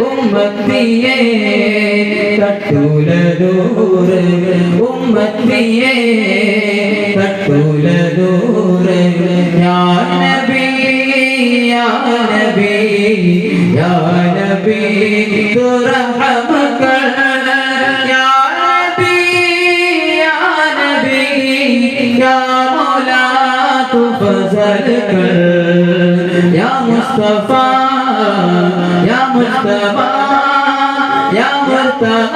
ഉമ്മത്തിയെ തട്ടൂല ദൂരെ ഉമ്മത്തിയെ തട്ടൂല ദൂരെ യാ നബി യാ നബി യാ നബി തുർഹമക യാ നബി യാ നബി യാ മൗലാ തുഫസൽ കർ യാ മുസ്തഫ യാ മുസ്തഫ യാ മുസ്തഫ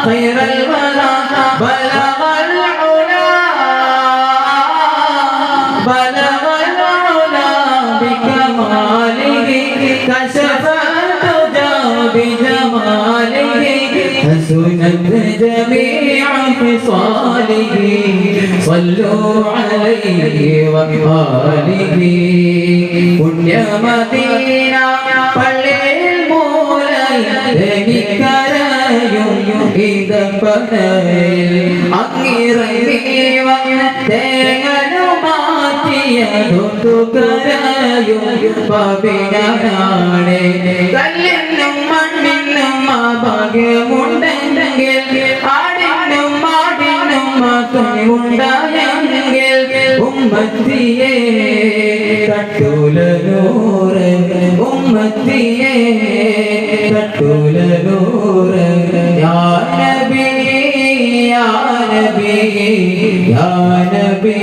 ഖൈറൽ വലാ ബലഗൽ ഉലാ ബലഗൽ ഉലാ ബികമാലിഹി കശഫ തുജാ ബിജമാലിഹി ഹസുനത് ജമീഅ ഖിസാലിഹി സ്വല്ലൂ അലൈഹി വആലിഹി പുണ്യമദീന പള്ളിയിൽ മൂലയിലെനിക്കരയും ഇതപ്പനയിൽ അങ്ങിറങ്ങി വന്ന തേങ്ങനു മാറ്റിയതൊത്തു കരയും പവിഴനാണ് കല്ലിനും മണ്ണിനും ആ ഭാഗ്യമുണ്ടെങ്കിൽ ആടിനും മാടിനും മാത്രമുണ്ടായെങ്കിൽ ഉമ്മത്തിയെ തട്ടൂല നൂറ് ഉമ്മത്തിയെ തട്ടൂല നൂറ് യാ നബി യാ നബി യാ നബി